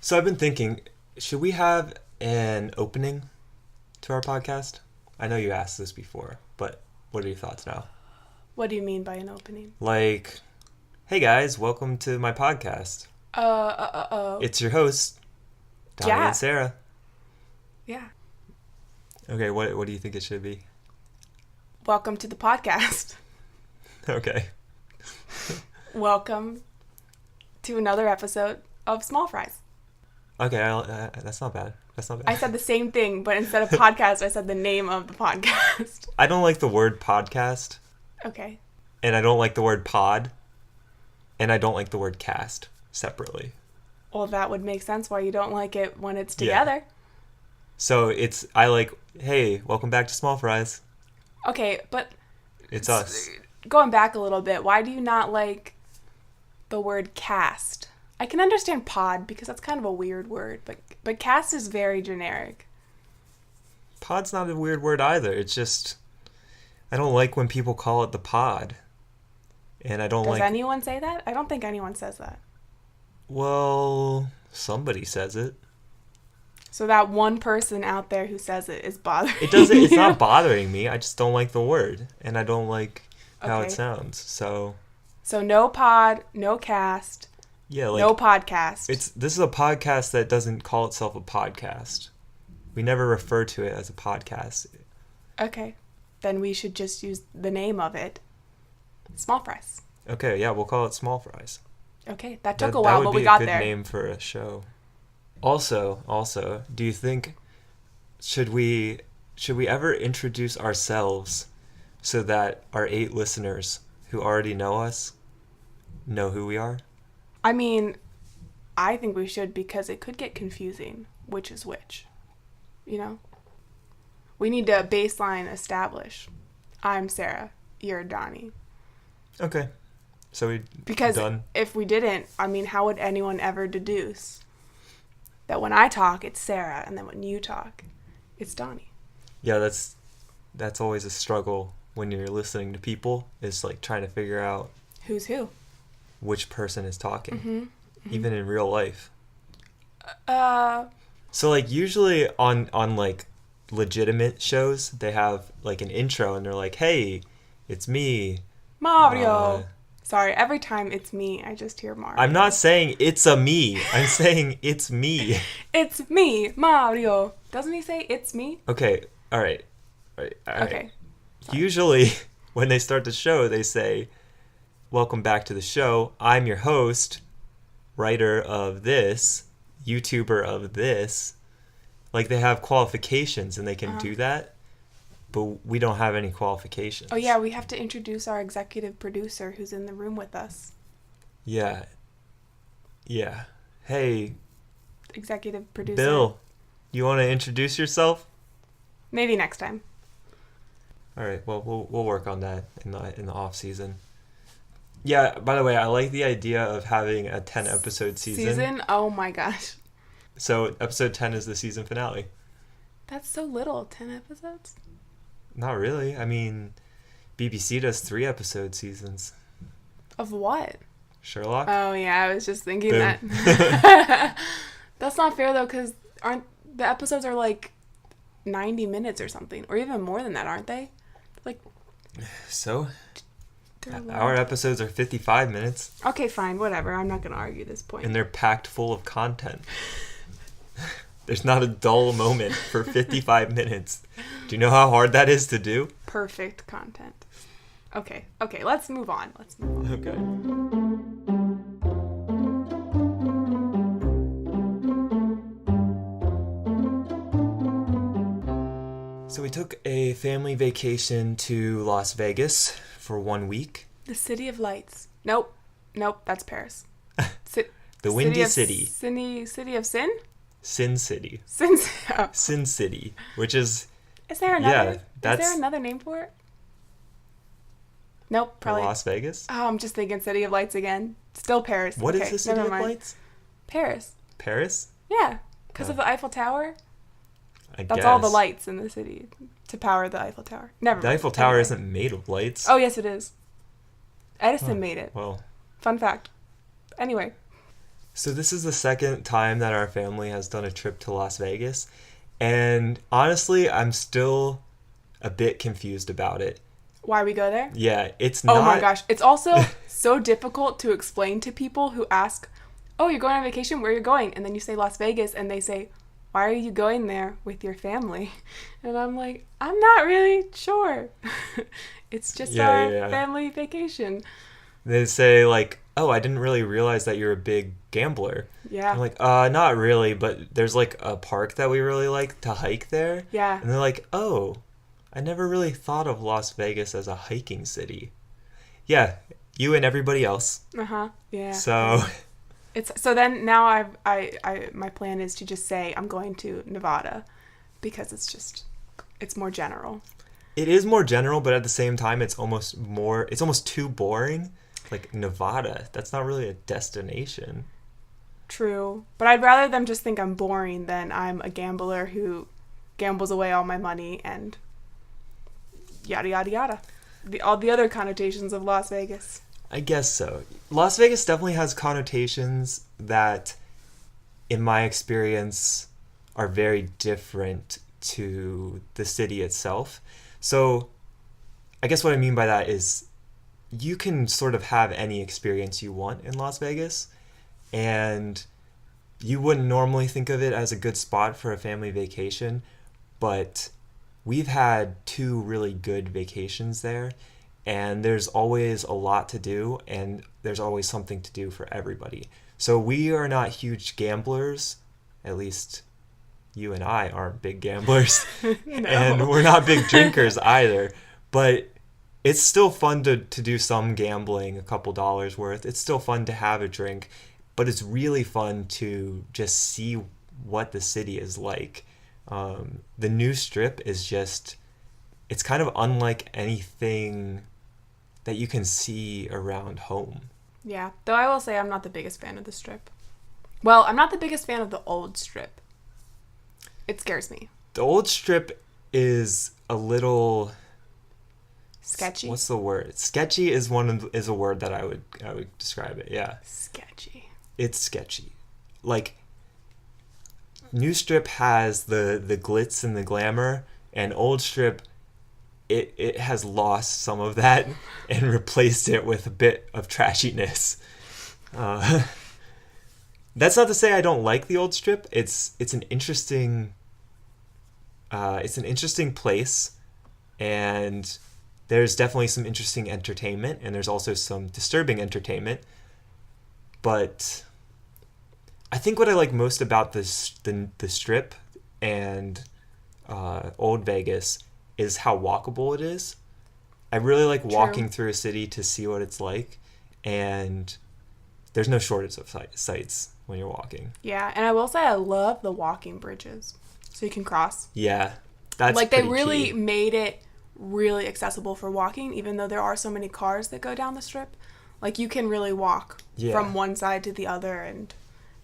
So I've been thinking, should we have an opening to our podcast? I know you asked this before, but what are your thoughts now? What do you mean by an opening? Like, hey guys, welcome to my podcast. It's your host, Donnie and Sarah. Yeah. Okay, what do you think it should be? Welcome to the podcast. Okay. Welcome to another episode of Small Fries. Okay, that's not bad. I said the same thing, but instead of podcast, I said the name of the podcast. I don't like the word podcast. Okay. And I don't like the word pod. And I don't like the word cast separately. Well, that would make sense why you don't like it when it's together. Yeah. So I like, hey, welcome back to Small Fries. Okay, but... It's us. Going back a little bit, why do you not like the word cast? I can understand pod because that's kind of a weird word, but cast is very generic. Pod's not a weird word either. It's just, I don't like when people call it the pod. And I don't Does anyone say that? I don't think anyone says that. Well, somebody says it. So that one person out there who says it is bothering It's not bothering me. I just don't like the word. And I don't like how it sounds. So no pod, no cast. Yeah, like, no podcast. This is a podcast that doesn't call itself a podcast. We never refer to it as a podcast. Okay. Then we should just use the name of it. Small Fries. Okay, yeah, we'll call it Small Fries. Okay, that took a while, but we got there. That would be a good name for a show. Also, do you think should we ever introduce ourselves so that our 8 listeners who already know us know who we are? I mean, I think we should because it could get confusing, which is which. You know? We need to baseline establish. I'm Sarah. You're Donnie. Okay. So because if we didn't, I mean, how would anyone ever deduce that when I talk, it's Sarah, and then when you talk, it's Donnie? Yeah, that's always a struggle when you're listening to people, is like trying to figure out who's who. Which person is talking, mm-hmm. even in real life. So like usually on like legitimate shows, they have like an intro and they're like, "Hey, it's me, Mario." Sorry, every time it's me, I just hear Mario. I'm not saying it's a me. I'm saying it's me. It's me, Mario. Doesn't he say it's me? Okay, all right. Okay. Sorry. Usually when they start the show, they say, "Welcome back to the show. I'm your host, writer of this, YouTuber of this." Like they have qualifications and they can do that, but we don't have any qualifications. Oh yeah, we have to introduce our executive producer who's in the room with us. Yeah. Hey. Executive producer. Bill, you want to introduce yourself? Maybe next time. All right. Well, we'll work on that in the off season. Yeah, by the way, I like the idea of having a 10-episode season. Oh my gosh. So episode 10 is the season finale. That's so little, 10 episodes? Not really. I mean, BBC does 3-episode seasons. Of what? Sherlock? Oh yeah, I was just thinking that. That's not fair though, because aren't the episodes are like 90 minutes or something, or even more than that, aren't they? Like. So? Our episodes are 55 minutes. Okay, fine, whatever. I'm not going to argue this point. And they're packed full of content. There's not a dull moment for 55 minutes. Do you know how hard that is to do? Perfect content. Okay, let's move on. Okay. So we took a family vacation to Las Vegas for 1 week. The City of Lights. Nope, that's Paris. The Windy City. City of Sin? Sin City. Oh. Sin City, which is... Is there another? Yeah, is there another name for it? Nope, probably. Las Vegas? Oh, I'm just thinking City of Lights again. Still Paris. What is the City of Lights? Paris. Paris? Yeah, because of the Eiffel Tower. I guess. That's all the lights in the city to power the Eiffel Tower. Never mind. The Eiffel Tower isn't made of lights. Oh, yes, it is. Edison made it. Well. Fun fact. Anyway. So this is the second time that our family has done a trip to Las Vegas. And honestly, I'm still a bit confused about it. Why we go there? Yeah, it's Oh my not. gosh. It's also so difficult to explain to people who ask, oh, you're going on vacation? Where are you going? And then you say Las Vegas, and they say, why are you going there with your family? And I'm like, I'm not really sure. It's just Yeah, our yeah. family vacation. They say, like, oh, I didn't really realize that you're a big gambler. Yeah. I'm like, not really, but there's like a park that we really like to hike there. Yeah. And they're like, oh, I never really thought of Las Vegas as a hiking city. Yeah, you and everybody else. Uh-huh. Yeah. So It's so then now I my plan is to just say I'm going to Nevada because it's more general. it is more general, but at the same time, it's almost too boring. Like Nevada, that's not really a destination. True. But I'd rather them just think I'm boring than I'm a gambler who gambles away all my money and yada yada yada. All the other connotations of Las Vegas. I guess so. Las Vegas definitely has connotations that, in my experience, are very different to the city itself. So, I guess what I mean by that is you can sort of have any experience you want in Las Vegas, and you wouldn't normally think of it as a good spot for a family vacation, but we've had two really good vacations there, and there's always a lot to do, and there's always something to do for everybody. So we are not huge gamblers, at least you and I aren't big gamblers, No. and we're not big drinkers either, but it's still fun to do some gambling, a couple dollars worth. It's still fun to have a drink, but it's really fun to just see what the city is like. The new strip is it's kind of unlike anything that you can see around home. Yeah. Though I will say I'm not the biggest fan of the strip. Well, I'm not the biggest fan of the old strip. It scares me. The old strip is a little Sketchy. What's the word? Sketchy is is a word that I would describe it. Yeah. Sketchy. It's sketchy. Like new strip has the glitz and the glamour, and old strip it has lost some of that and replaced it with a bit of trashiness. That's not to say I don't like the old strip. It's an interesting place, and there's definitely some interesting entertainment, and there's also some disturbing entertainment. But I think what I like most about the strip and Old Vegas is how walkable it is. I really like walking through a city to see what it's like, and there's no shortage of sights when you're walking. Yeah, and I will say I love the walking bridges, so you can cross. Yeah, that's like they pretty really key. made it really accessible for walking, even though there are so many cars that go down the strip. Like you can really walk from one side to the other and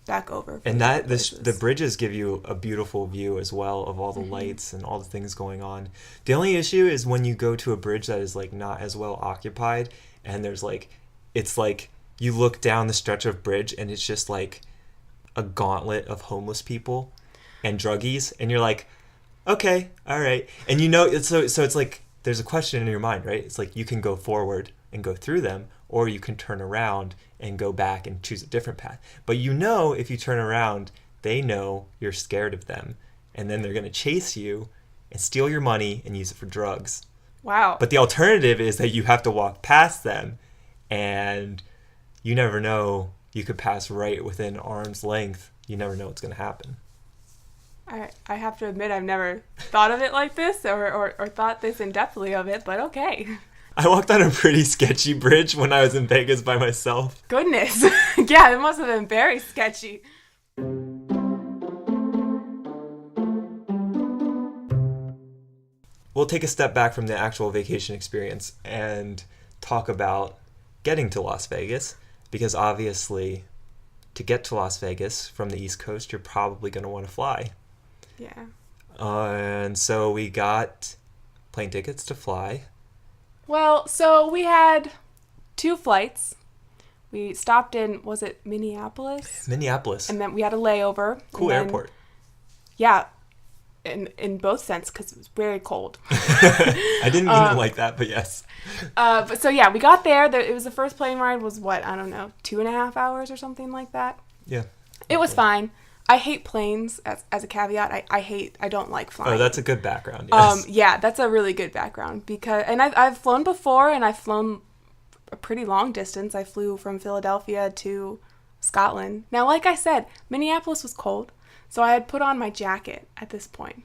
back over. And the bridges give you a beautiful view as well of all the lights and all the things going on. The only issue is when you go to a bridge that is like not as well occupied, and there's like it's like you look down the stretch of bridge and it's just like a gauntlet of homeless people and druggies, and you're like, okay, all right. And you know, so it's like there's a question in your mind, right? It's like you can go forward and go through them, or you can turn around and go back and choose a different path. But you know, if you turn around, they know you're scared of them, and then they're going to chase you and steal your money and use it for drugs. Wow. But the alternative is that you have to walk past them, and you never know. You could pass right within arm's length. You never know what's going to happen. I have to admit I've never thought of it like this or thought this in-depthly of it, but okay. I walked on a pretty sketchy bridge when I was in Vegas by myself. Goodness. Yeah, it must have been very sketchy. We'll take a step back from the actual vacation experience and talk about getting to Las Vegas, because obviously to get to Las Vegas from the East Coast, you're probably going to want to fly. Yeah. And so we got plane tickets to fly. Well, so we had 2 flights. We stopped in, was it Minneapolis? Minneapolis. And then we had a layover. Cool airport. Yeah, in both sense, because it was very cold. I didn't mean it like that, but yes. But so yeah, we got there. It was the first plane ride was what, I don't know, 2.5 hours or something like that. Yeah. It was fine. I hate planes as a caveat. I don't like flying. Oh, that's a good background. Yes. Yeah, that's a really good background and I've flown before, and I've flown a pretty long distance. I flew from Philadelphia to Scotland. Now, like I said, Minneapolis was cold, so I had put on my jacket at this point.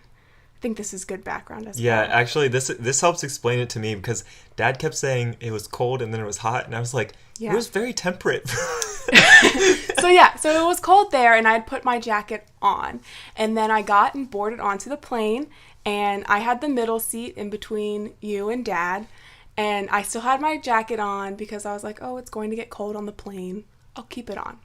I think this is good background as well. Yeah, actually, this helps explain it to me, because Dad kept saying it was cold and then it was hot, and I was like, it was very temperate. So it was cold there, and I had put my jacket on, and then I got and boarded onto the plane, and I had the middle seat in between you and Dad, and I still had my jacket on because I was like, oh, it's going to get cold on the plane. I'll keep it on.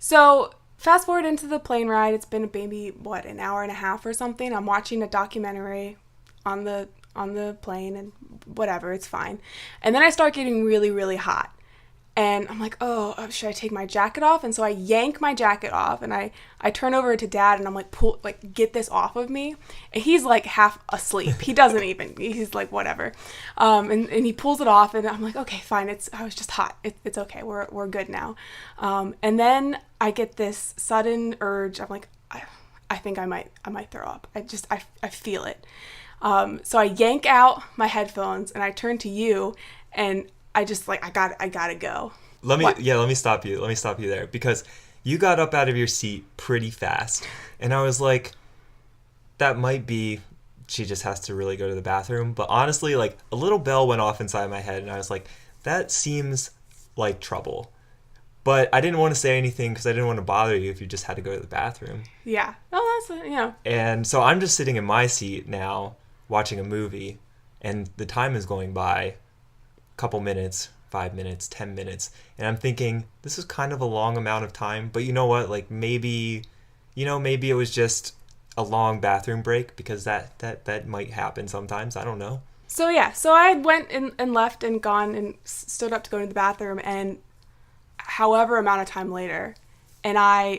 So fast forward into the plane ride. It's been maybe, an hour and a half or something. I'm watching a documentary on the plane, and whatever, it's fine. And then I start getting really, really hot. And I'm like, oh, should I take my jacket off? And so I yank my jacket off, and I turn over to Dad, and I'm like, get this off of me. And he's like half asleep. He doesn't even, he's like, whatever. And he pulls it off, and I'm like, okay, fine. I was just hot. It's okay. We're good now. And then I get this sudden urge. I'm like, I think I might throw up. I feel it. So I yank out my headphones, and I turn to you, and I just I gotta go. Let me stop you. Let me stop you there, because you got up out of your seat pretty fast, and I was like, that might be she just has to really go to the bathroom. But honestly, a little bell went off inside my head, and I was like, that seems like trouble. But I didn't want to say anything because I didn't want to bother you if you just had to go to the bathroom. Yeah. Oh, that's And so I'm just sitting in my seat now watching a movie, and the time is going by. Couple minutes, 5 minutes, 10 minutes, and I'm thinking, this is kind of a long amount of time, but you know what, maybe it was just a long bathroom break, because that might happen sometimes. I don't know. So I went and left and gone and stood up to go to the bathroom, and however amount of time later, and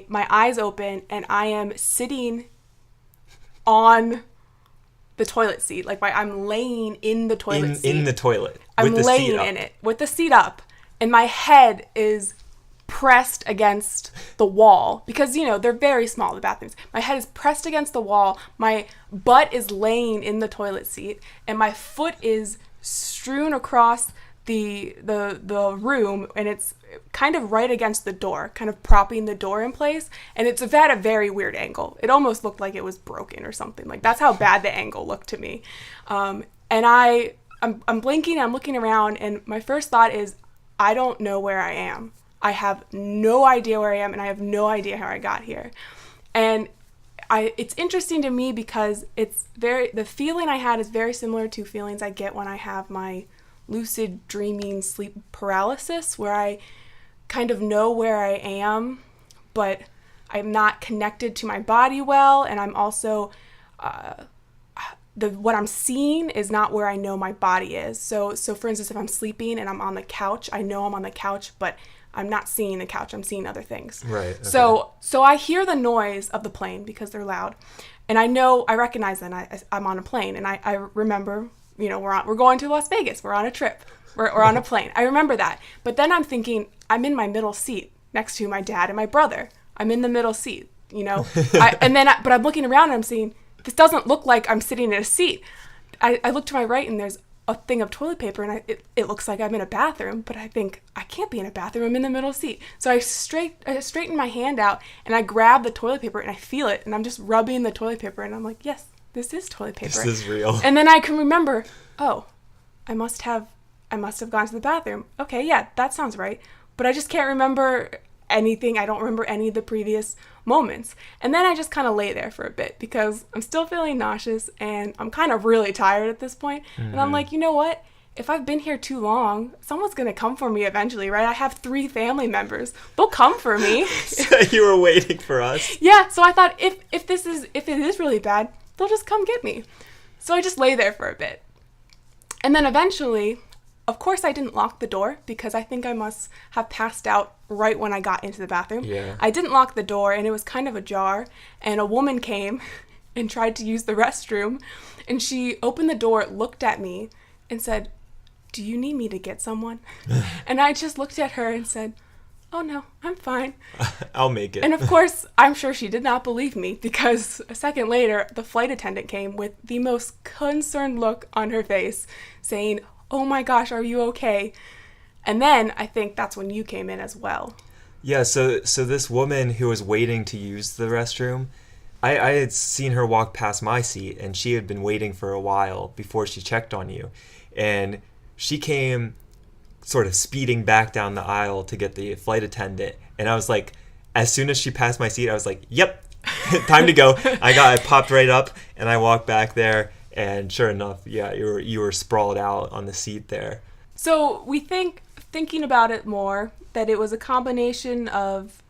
my eyes open, and I am sitting on the toilet seat. I'm laying in the toilet seat. In the toilet. I'm laying in it with the seat up, and my head is pressed against the wall, because, they're very small, the bathrooms. My head is pressed against the wall. My butt is laying in the toilet seat, and my foot is strewn across the room, and it's kind of right against the door, kind of propping the door in place, and it's at a very weird angle. It almost looked like it was broken or something. That's how bad the angle looked to me. And I'm blinking, I'm looking around, and my first thought is, I don't know where I am. I have no idea where I am, and I have no idea how I got here. And it's interesting to me because the feeling I had is very similar to feelings I get when I have my lucid dreaming sleep paralysis, where I kind of know where I am, but I'm not connected to my body well, and I'm also what I'm seeing is not where I know my body is. So for instance, if I'm sleeping and I'm on the couch, I know I'm on the couch, but I'm not seeing the couch. I'm seeing other things. Right. Okay. So I hear the noise of the plane because they're loud, and I recognize that I'm on a plane, and I remember, we're going to Las Vegas. We're on a trip. We're on a plane. I remember that. But then I'm thinking, I'm in my middle seat next to my dad and my brother. I'm in the middle seat, but I'm looking around, and I'm seeing, this doesn't look like I'm sitting in a seat. I look to my right, and there's a thing of toilet paper, and it looks like I'm in a bathroom, but I think, I can't be in a bathroom. I'm in the middle seat. So I straighten my hand out, and I grab the toilet paper, and I feel it, and I'm just rubbing the toilet paper, and I'm like, yes, this is toilet paper. This is real. And then I can remember, oh, I must have gone to the bathroom. Okay, yeah, that sounds right. But I just can't remember anything. I don't remember any of the previous moments. And then I just kind of lay there for a bit because I'm still feeling nauseous, and I'm kind of really tired at this point. Mm-hmm. And I'm like, you know what? If I've been here too long, someone's going to come for me eventually, right? I have 3 family members. They'll come for me. So you were waiting for us? Yeah, so I thought if it is really bad, they'll just come get me. So I just lay there for a bit. And then eventually of course I didn't lock the door because I think I must have passed out right when I got into the bathroom. Yeah. I didn't lock the door, and it was kind of ajar, and a woman came and tried to use the restroom, and she opened the door, looked at me, and said, "Do you need me to get someone?" And I just looked at her and said, "Oh no, I'm fine." I'll make it. And of course, I'm sure she did not believe me, because a second later, the flight attendant came with the most concerned look on her face, saying, "Oh my gosh, are you okay?" And then I think that's when you came in as well. Yeah, so this woman who was waiting to use the restroom, I had seen her walk past my seat, and she had been waiting for a while before she checked on you. And she came sort of speeding back down the aisle to get the flight attendant. And I was like, as soon as she passed my seat, I was like, yep, time to go. I popped right up, and I walked back there. And sure enough, yeah, you were sprawled out on the seat there. So we thinking about it more, that it was a combination of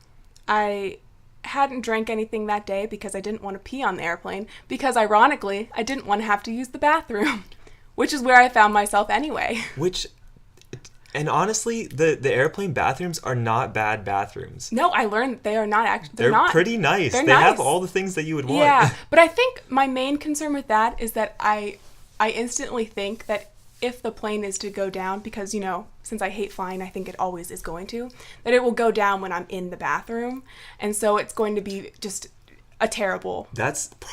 I hadn't drank anything that day because I didn't want to pee on the airplane, because ironically, I didn't want to have to use the bathroom, which is where I found myself anyway. And honestly, the airplane bathrooms are not bad bathrooms. No, I learned they are not actually. They're pretty nice. They nice. have all the things that you would want. Yeah, but I think my main concern with that is that I instantly think that if the plane is to go down, because, you know, since I hate flying, I think it always is going to, that it will go down when I'm in the bathroom. And so it's going to be just a terrible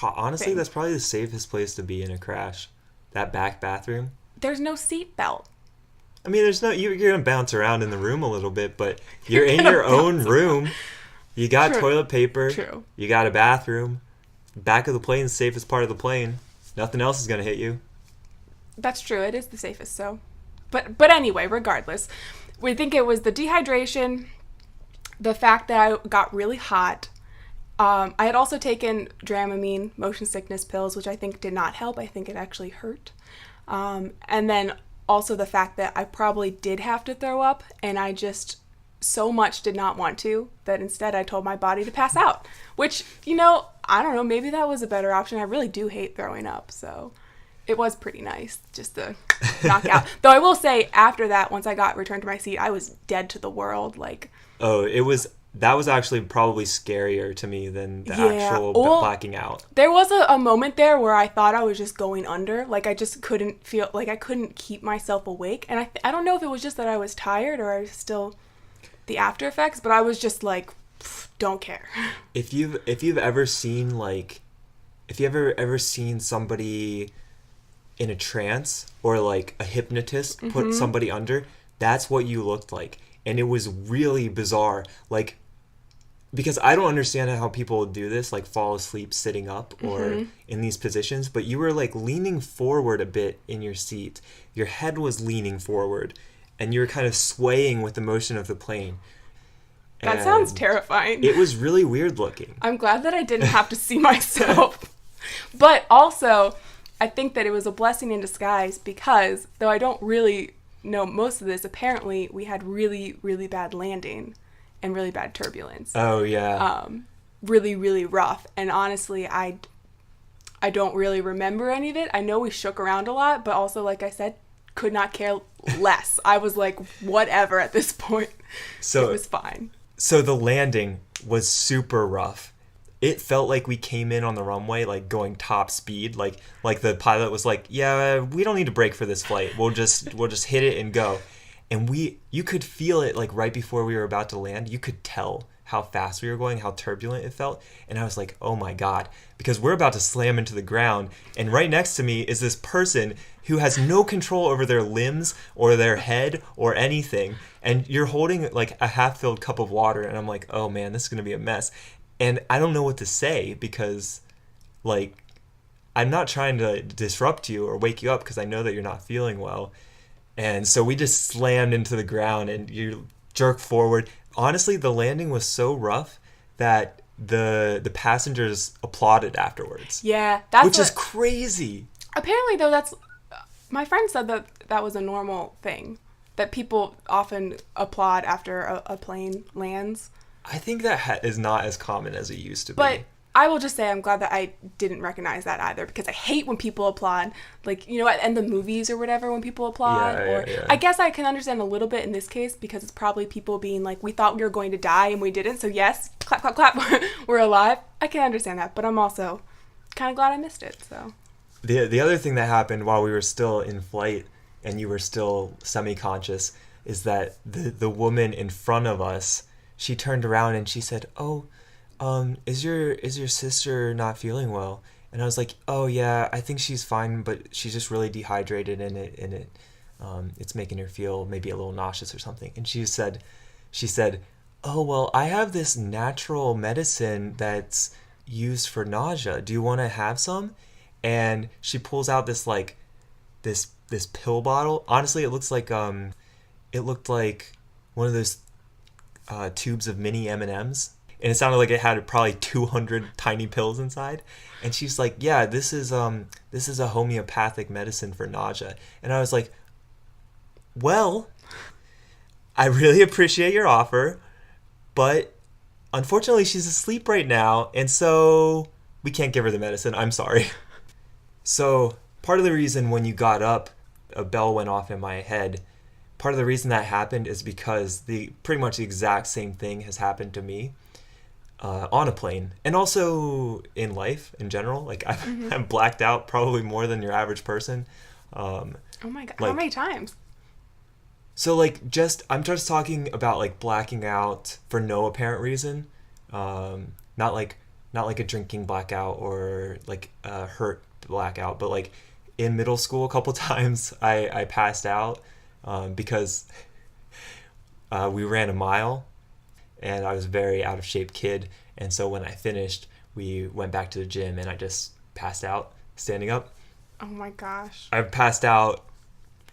honestly, thing. that's probably the safest place to be in a crash. That back bathroom. There's no seat belt. I mean, you're going to bounce around in the room a little bit, but you're in your own room. You got True. toilet paper. True. You got a bathroom. Back of the plane is the safest part of the plane. Nothing else is going to hit you. That's true. It is the safest, so. But anyway, regardless, we think it was the dehydration, the fact that I got really hot. I had also taken Dramamine, motion sickness pills, which I think did not help. I think it actually hurt. And then also the fact that I probably did have to throw up, and I just so much did not want to, that instead I told my body to pass out. Which, you know, I don't know, maybe that was a better option. I really do hate throwing up, so it was pretty nice just to knock out. Though I will say, after that, once I got returned to my seat, I was dead to the world. Like, that was actually probably scarier to me than the actual blacking out. There was a moment there where I thought I was just going under. Like, I just couldn't feel, like, I couldn't keep myself awake. And I don't know if it was just that I was tired or I was still the after effects, but I was just like, don't care. If you've ever seen, like, if you ever seen somebody in a trance, or like a hypnotist put somebody under, that's what you looked like. And it was really bizarre. Like, because I don't understand how people do this, like fall asleep sitting up or in these positions, but you were like leaning forward a bit in your seat. Your head was leaning forward, and you were kind of swaying with the motion of the plane. That sounds terrifying. It was really weird looking. I'm glad that I didn't have to see myself. But also, I think that it was a blessing in disguise, because, though I don't really know most of this, apparently we had really, really bad landing and really bad turbulence. Oh, yeah. Really, really rough. And honestly, I don't really remember any of it. I know we shook around a lot, but also, like I said, could not care less. I was like, whatever at this point. So it was fine. So the landing was super rough. It felt like we came in on the runway, like going top speed. Like the pilot was like, yeah, we don't need to brake for this flight. We'll just hit it and go. And you could feel it, like right before we were about to land. You could tell how fast we were going, how turbulent it felt. And I was like, oh my God, because we're about to slam into the ground. And right next to me is this person who has no control over their limbs or their head or anything. And you're holding like a half-filled cup of water. And I'm like, oh man, this is going to be a mess. And I don't know what to say, because like, I'm not trying to disrupt you or wake you up, because I know that you're not feeling well. And so we just slammed into the ground, and you jerk forward. Honestly, the landing was so rough that the passengers applauded afterwards. Yeah, which is crazy. Apparently, though, my friend said that was a normal thing, that people often applaud after a plane lands. I think that is not as common as it used to be. But I will just say I'm glad that I didn't recognize that either, because I hate when people applaud, like, you know, at end of movies or whatever, when people applaud. Yeah. I guess I can understand a little bit in this case, because it's probably people being like, we thought we were going to die and we didn't, so yes, clap, clap, clap, we're alive. I can understand that, but I'm also kind of glad I missed it, so. The other thing that happened while we were still in flight and you were still semi-conscious is that the woman in front of us, she turned around and she said, "Oh, is your sister not feeling well?" And I was like, "Oh yeah, I think she's fine, but she's just really dehydrated and it's making her feel maybe a little nauseous or something." And she said, "Oh well, I have this natural medicine that's used for nausea. Do you want to have some?" And she pulls out this like this pill bottle. Honestly, it looked like one of those tubes of mini M&Ms. And it sounded like it had probably 200 tiny pills inside. And she's like, "Yeah, this is a homeopathic medicine for nausea." And I was like, "Well, I really appreciate your offer, but unfortunately she's asleep right now, and so we can't give her the medicine. I'm sorry." So part of the reason when you got up, a bell went off in my head. Part of the reason that happened is because pretty much the exact same thing has happened to me on a plane, and also in life in general. Like I'm blacked out probably more than your average person. Oh my God, like, how many times? So like I'm just talking about like blacking out for no apparent reason, not like a drinking blackout or like a hurt blackout, but like in middle school a couple times I passed out because we ran a mile and I was a very out of shape kid, and so when I finished we went back to the gym and I just passed out standing up. Oh my gosh. I've passed out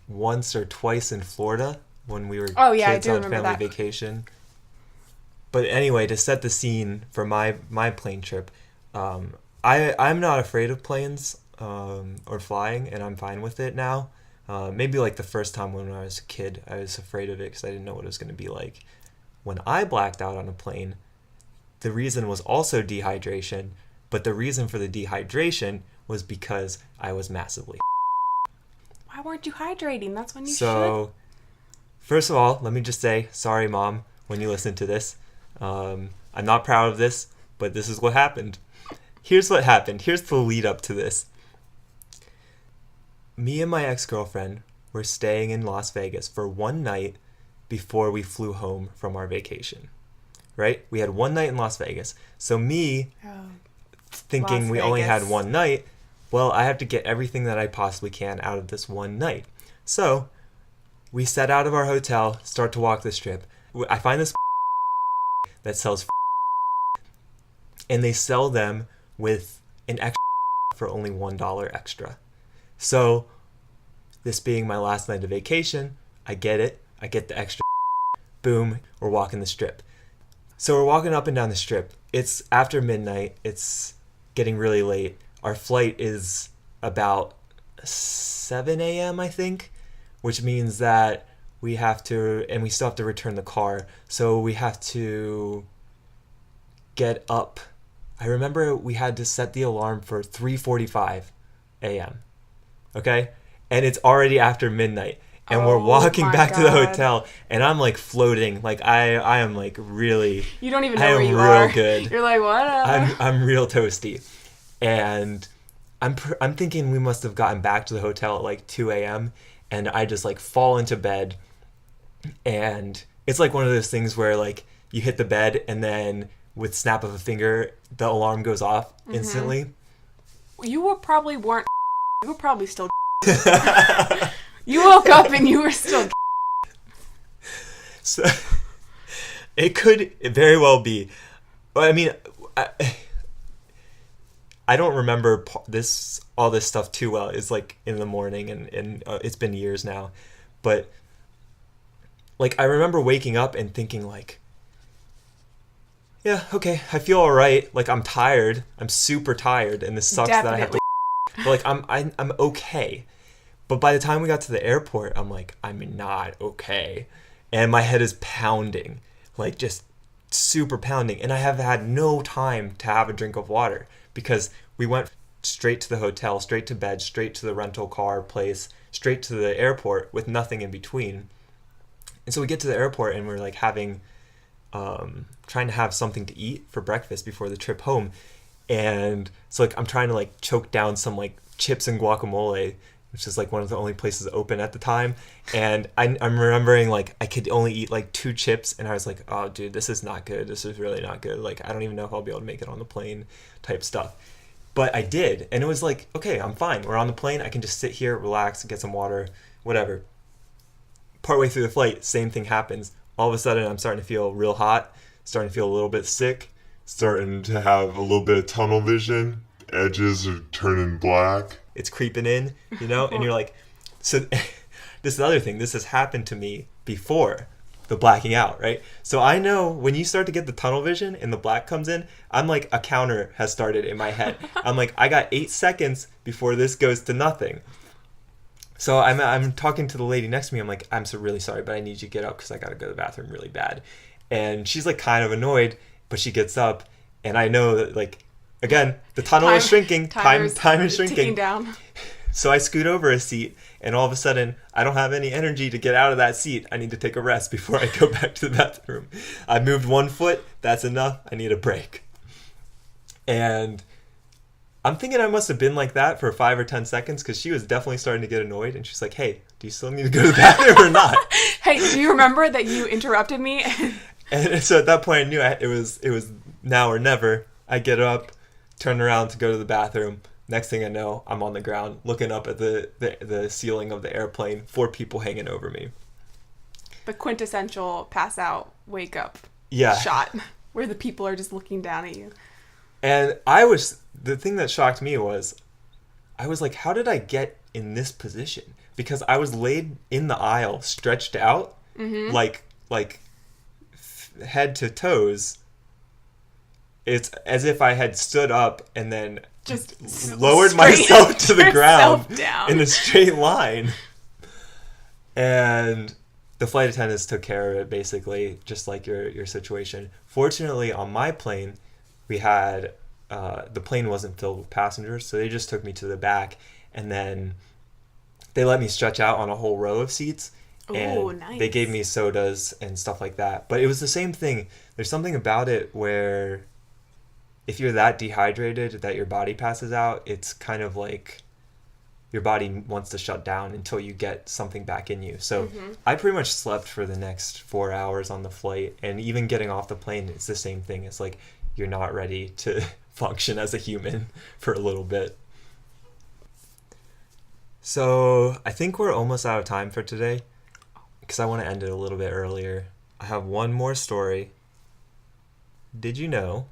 once or twice in Florida when we were kids on family vacation. But anyway, to set the scene for my plane trip, I'm not afraid of planes or flying, and I'm fine with it now. Maybe like the first time when I was a kid, I was afraid of it because I didn't know what it was going to be like. When I blacked out on a plane, the reason was also dehydration, but the reason for the dehydration was because I was massively. Why weren't you hydrating? That's when you should. So, first of all, let me just say, sorry, Mom, when you listen to this. I'm not proud of this, but this is what happened. Here's what happened. Here's the lead up to this. Me and my ex-girlfriend were staying in Las Vegas for one night before we flew home from our vacation. Right? We had one night in Las Vegas. So thinking we only had one night, well, I have to get everything that I possibly can out of this one night. So we set out of our hotel, start to walk the strip. I find this that sells and they sell them with an extra for only $1 extra. So this being my last night of vacation, I get it. I get the extra. Boom, we're walking the strip. So we're walking up and down the strip. It's after midnight. It's getting really late. Our flight is about 7 a.m., I think, which means that we have to, and we still have to return the car. So we have to get up. I remember we had to set the alarm for 3:45 a.m. Okay? And it's already after midnight. And we're walking back to the hotel, and I'm like floating. Like I am like really. You don't even know where you are. I'm real good. You're like, what? I'm real toasty, and I'm thinking we must have gotten back to the hotel at like 2 a.m. and I just like fall into bed, and it's like one of those things where like you hit the bed and then with snap of a finger the alarm goes off instantly. You were probably still. You woke up and you were still. So it could very well be. I mean, I don't remember all this stuff too well. It's like in the morning, and it's been years now, but like I remember waking up and thinking like, yeah, okay, I feel all right. Like I'm tired. I'm super tired, and this sucks that I have to. But like I'm okay. But by the time we got to the airport, I'm like, I'm not okay. And my head is pounding. Like just super pounding, and I have had no time to have a drink of water because we went straight to the hotel, straight to bed, straight to the rental car place, straight to the airport with nothing in between. And so we get to the airport and we're like trying to have something to eat for breakfast before the trip home. And so like I'm trying to like choke down some like chips and guacamole, which is like one of the only places open at the time. And I'm remembering like I could only eat like 2 chips, and I was like, oh dude, this is not good. This is really not good. Like I don't even know if I'll be able to make it on the plane type stuff. But I did, and it was like, okay, I'm fine. We're on the plane. I can just sit here, relax, get some water, whatever. Partway through the flight, same thing happens. All of a sudden, I'm starting to feel real hot, starting to feel a little bit sick, Starting to have a little bit of tunnel vision. Edges are turning black. it's creeping in, and you're like, so this is the other thing. This has happened to me before the blacking out, right? So I know when you start to get the tunnel vision and the black comes in, I'm like, a counter has started in my head. I'm like, I got 8 seconds before this goes to nothing. So I'm talking to the lady next to me. I'm like, I'm so really sorry, but I need you to get up because I got to go to the bathroom really bad. And she's like kind of annoyed, but she gets up, and I know that like, again, the tunnel is shrinking. Time is shrinking. Ticking down. So I scoot over a seat, and all of a sudden, I don't have any energy to get out of that seat. I need to take a rest before I go back to the bathroom. I moved 1 foot. That's enough. I need a break. And I'm thinking I must have been like that for 5 or 10 seconds because she was definitely starting to get annoyed. And she's like, hey, do you still need to go to the bathroom or not? Hey, do you remember that you interrupted me? And so at that point, I knew it was now or never. I get up, turn around to go to the bathroom. Next thing I know, I'm on the ground looking up at the ceiling of the airplane, 4 people hanging over me. The quintessential pass out, wake up Yeah. shot where the people are just looking down at you. And the thing that shocked me was, I was like, how did I get in this position? Because I was laid in the aisle, stretched out, like head to toes. It's as if I had stood up and then Just lowered myself to the ground down. in a straight line. And the flight attendants took care of it, basically, just like your situation. Fortunately, on my plane, we had the plane wasn't filled with passengers, so they just took me to the back, and then they let me stretch out on a whole row of seats. And nice. they gave me sodas and stuff like that. But it was the same thing. There's something about it where if you're that dehydrated that your body passes out, it's kind of like your body wants to shut down until you get something back in you. So I pretty much slept for the next 4 hours on the flight. And even getting off the plane, it's the same thing. It's like you're not ready to function as a human for a little bit. So I think we're almost out of time for today because I want to end it a little bit earlier. I have one more story. Did you know?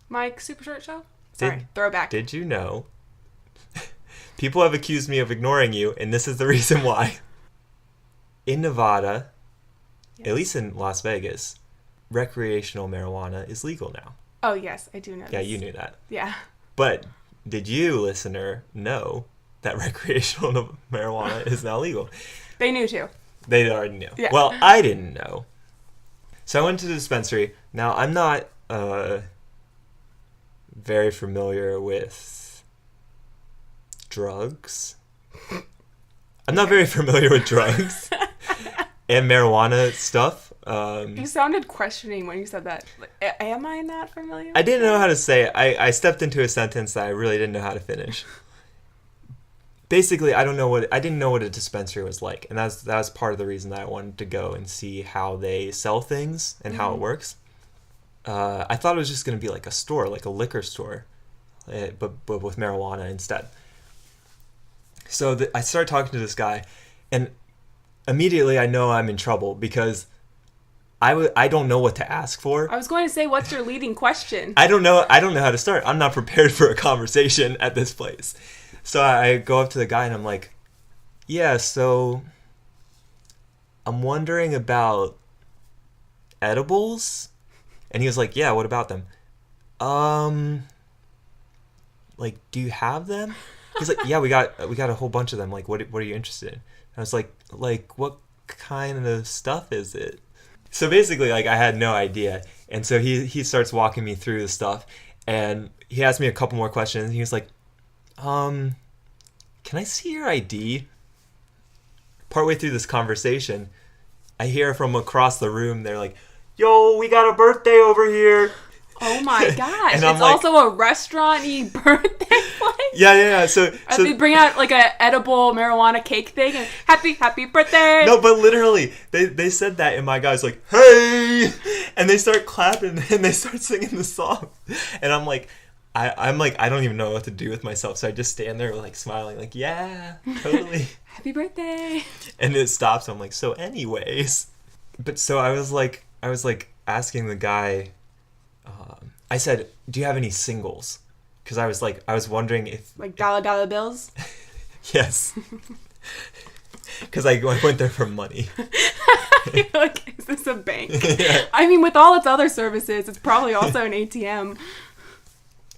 Mike, Super Short Show? Sorry, throwback. Did you know? People have accused me of ignoring you, and this is the reason why. In Nevada, at least in Las Vegas, recreational marijuana is legal now. Oh, yes, I do know Yeah, this. you knew that. Yeah. But did you, listener, know that recreational marijuana is now legal? They knew too. They already knew. Yeah. Well, I didn't know. So I went to the dispensary. Now, I'm not very familiar with drugs. I'm not very familiar with drugs and marijuana stuff. You sounded questioning when you said that. Like, am I not familiar? I didn't know how to say it. I stepped into a sentence that I really didn't know how to finish. Basically, I didn't know what a dispensary was like, and that was part of the reason that I wanted to go and see how they sell things and how it works. I thought it was just going to be like a store, like a liquor store, but with marijuana instead. So I started talking to this guy, and immediately I know I'm in trouble because I don't know what to ask for. I was going to say, what's your leading question? I don't know how to start. I'm not prepared for a conversation at this place. So I go up to the guy and I'm like, yeah, so I'm wondering about edibles. And he was like, yeah, what about them? Like, do you have them? He's like, yeah, we got a whole bunch of them. Like, what are you interested in? And I was like, what kind of stuff is it? So basically, like, I had no idea. And so he starts walking me through the stuff. And he asked me a couple more questions. He was like, can I see your ID? Partway through this conversation, I hear from across the room, they're like, yo, we got a birthday over here. Oh my gosh. And It's I'm like, also a restaurant-y birthday place? yeah. So They bring out like a edible marijuana cake thing and happy birthday. no, but literally, they said that, and my guy's like, hey, and they start clapping and they start singing the song, and I'm like, I'm like, I don't even know what to do with myself, so I just stand there like smiling, like, yeah, totally. Happy birthday. And it stops. I'm like, so anyways, but so I was like asking the guy. I said, do you have any singles? Because I was wondering if Like dollar bills? yes. Because I went there for money. You're like, is this a bank? Yeah. I mean, with all its other services, it's probably also an ATM.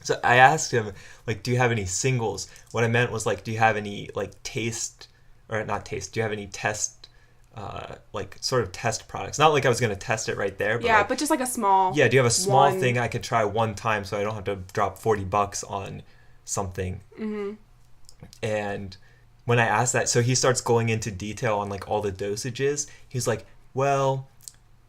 So I asked him, like, do you have any singles? What I meant was, like, do you have any, like, taste, or not taste, do you have any test, like, sort of test products? Not like I was going to test it right there. But Yeah, like, but just like a small... yeah, do you have a small one- thing I could try one time so I don't have to drop $40 on something? Mm-hmm. And when I asked that, so he starts going into detail on, like, all the dosages. He's like, well,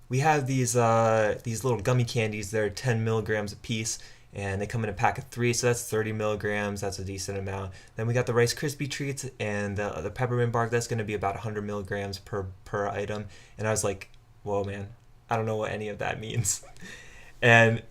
we have these little gummy candies. They're 10 milligrams a piece, and they come in a pack of 3, so that's 30 milligrams. That's a decent amount. Then we got the Rice Krispie treats and the peppermint bark. That's going to be about 100 milligrams per item. And I was like, whoa, man, I don't know what any of that means. And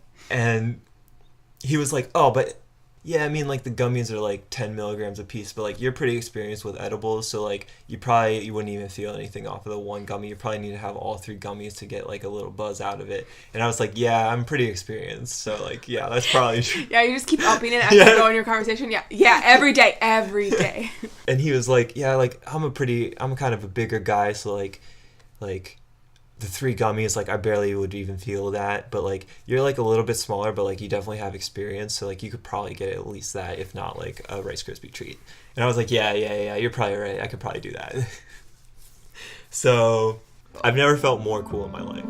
he was like, oh, but yeah, I mean, like, the gummies are like 10 milligrams a piece, but like, you're pretty experienced with edibles, so like, you wouldn't even feel anything off of the one gummy. You probably need to have all 3 gummies to get like a little buzz out of it. And I was like, yeah, I'm pretty experienced, so like, yeah, that's probably true. Yeah, you just keep upping it as you go in your conversation. Yeah, every day. And he was like, yeah, like, I'm kind of a bigger guy, so like the 3 gummies, like, I barely would even feel that, but like, you're like a little bit smaller, but like, you definitely have experience, so like, you could probably get at least that, if not like a Rice Krispie treat. And I was like, yeah, you're probably right, I could probably do that. So I've never felt more cool in my life.